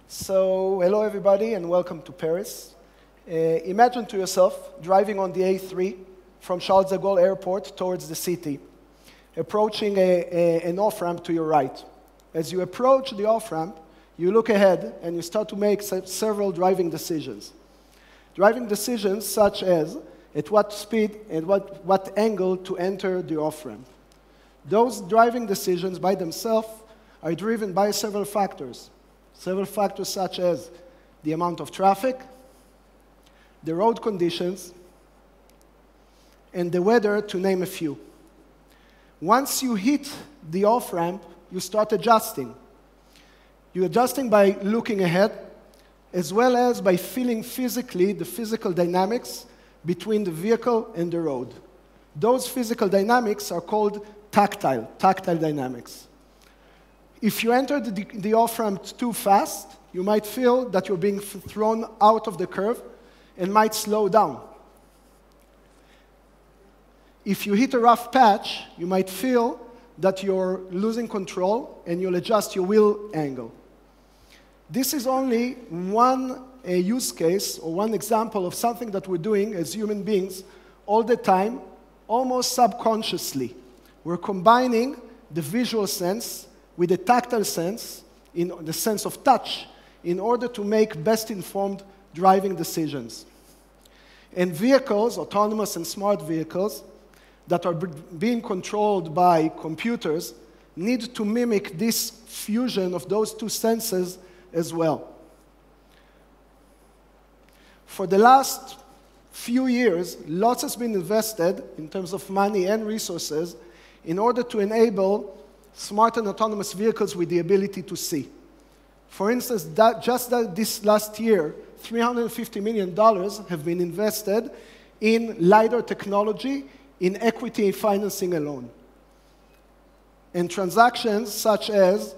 So, hello everybody and welcome to Paris. Imagine to yourself driving on the A3 from Charles de Gaulle Airport towards the city, approaching an off-ramp to your right. As you approach the off-ramp, you look ahead and you start to make several driving decisions. Driving decisions such as at what speed and what angle to enter the off-ramp. Those driving decisions by themselves are driven by several factors. Several factors such as the amount of traffic, the road conditions, and the weather, to name a few. Once you hit the off-ramp, you start adjusting. You're adjusting by looking ahead, as well as by feeling physically the physical dynamics between the vehicle and the road. Those physical dynamics are called tactile dynamics. If you enter the off-ramp too fast, you might feel that you're being thrown out of the curve and might slow down. If you hit a rough patch, you might feel that you're losing control and you'll adjust your wheel angle. This is only one use case or one example of something that we're doing as human beings all the time, almost subconsciously. We're combining the visual sense with the tactile sense, in the sense of touch, in order to make best-informed driving decisions. And vehicles, autonomous and smart vehicles, that are being controlled by computers need to mimic this fusion of those two senses as well. For the last few years, lots has been invested in terms of money and resources in order to enable smart and autonomous vehicles with the ability to see. For instance, this last year, $350 million have been invested in LiDAR technology in equity financing alone. And transactions such as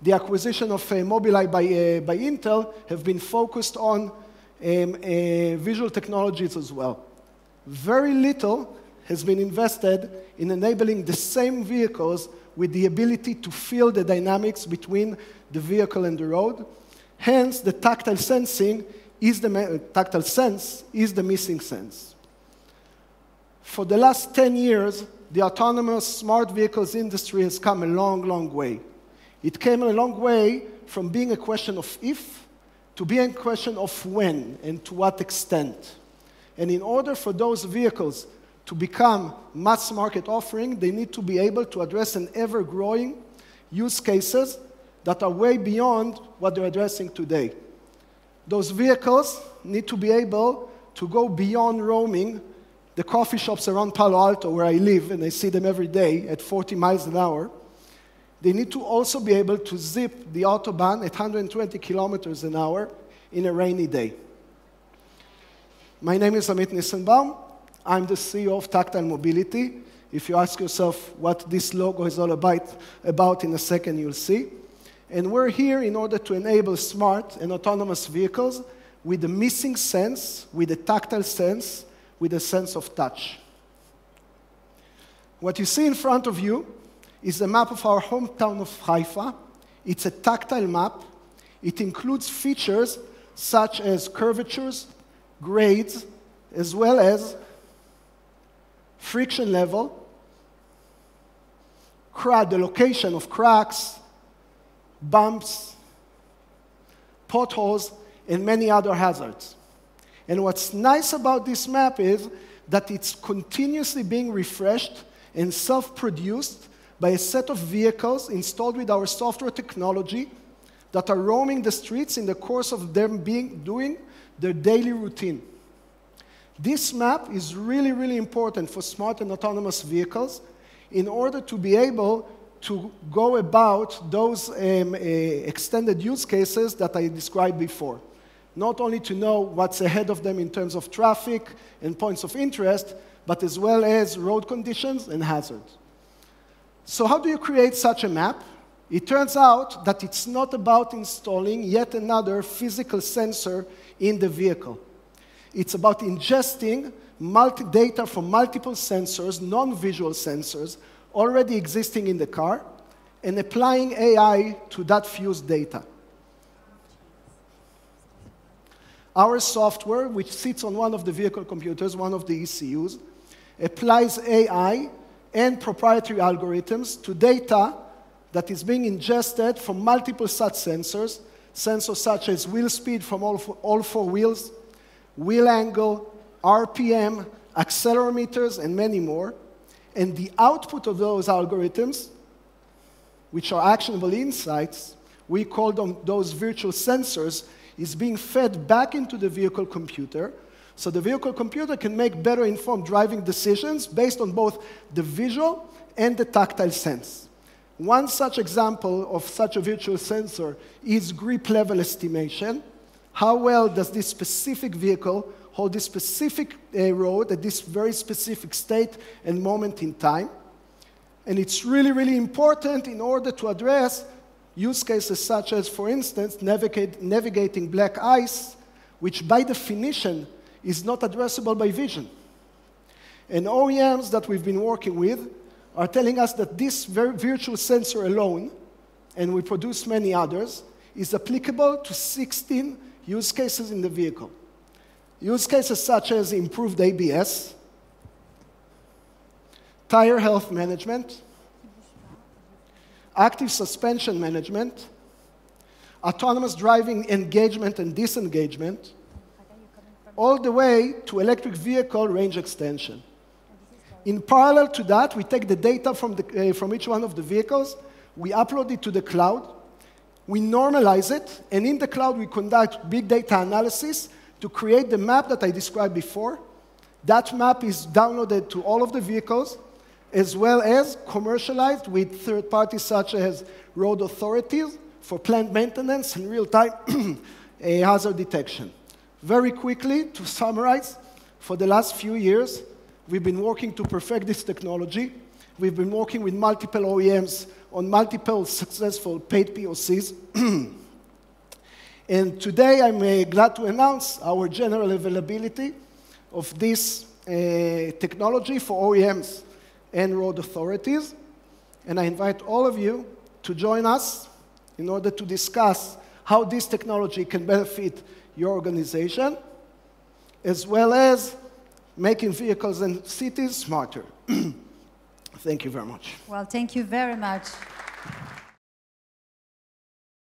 the acquisition of Mobileye by Intel have been focused on visual technologies as well. Very little has been invested in enabling the same vehicles with the ability to feel the dynamics between the vehicle and the road. Hence, the tactile sense is the missing sense. For the last 10 years, the autonomous smart vehicles industry has come a long, long way. It came a long way from being a question of if to being a question of when and to what extent. And in order for those vehicles to become mass market offering, they need to be able to address an ever-growing use cases that are way beyond what they're addressing today. Those vehicles need to be able to go beyond roaming the coffee shops around Palo Alto, where I live, and I see them every day at 40 miles an hour. They need to also be able to zip the Autobahn at 120 kilometers an hour in a rainy day. My name is Amit ניסנבאום. I'm the CEO of Tactile Mobility. If you ask yourself what this logo is all about in a second, you'll see. And we're here in order to enable smart and autonomous vehicles with the missing sense, with the tactile sense, with a sense of touch. What you see in front of you is a map of our hometown of Haifa. It's a tactile map. It includes features such as curvatures, grades, as well as friction level, the location of cracks, bumps, potholes, and many other hazards. And what's nice about this map is that it's continuously being refreshed and self-produced by a set of vehicles installed with our software technology that are roaming the streets in the course of them doing their daily routine. This map is really, really important for smart and autonomous vehicles in order to be able to go about those extended use cases that I described before. Not only to know what's ahead of them in terms of traffic and points of interest, but as well as road conditions and hazards. So how do you create such a map? It turns out that it's not about installing yet another physical sensor in the vehicle. It's about ingesting data from multiple sensors, non-visual sensors, already existing in the car, and applying AI to that fused data. our software, which sits on one of the vehicle computers, one of the ECUs, applies AI and proprietary algorithms to data that is being ingested from multiple such sensors, sensors such as wheel speed from all four wheels, wheel angle, RPM, accelerometers, and many more. And the output of those algorithms, which are actionable insights, we call them those virtual sensors, is being fed back into the vehicle computer, so the vehicle computer can make better informed driving decisions based on both the visual and the tactile sense. One such example of such a virtual sensor is grip level estimation. How well does this specific vehicle hold this specific road at this very specific state and moment in time? And it's really, really important in order to address use cases such as, for instance, navigating black ice, which by definition is not addressable by vision. And OEMs that we've been working with are telling us that this virtual sensor alone, and we produce many others, is applicable to 16 use cases in the vehicle. Use cases such as improved ABS, tire health management, active suspension management, autonomous driving engagement and disengagement, all the way to electric vehicle range extension. In parallel to that, we take the data from each one of the vehicles, we upload it to the cloud, we normalize it, and in the cloud we conduct big data analysis to create the map that I described before. That map is downloaded to all of the vehicles, as well as commercialized with third parties such as road authorities for plant maintenance and real-time hazard detection. Very quickly, to summarize, for the last few years, we've been working to perfect this technology. We've been working with multiple OEMs on multiple successful paid POCs. And today, I'm glad to announce our general availability of this technology for OEMs and road authorities. And I invite all of you to join us in order to discuss how this technology can benefit your organization, as well as making vehicles and cities smarter. Thank you very much. Well, thank you very much.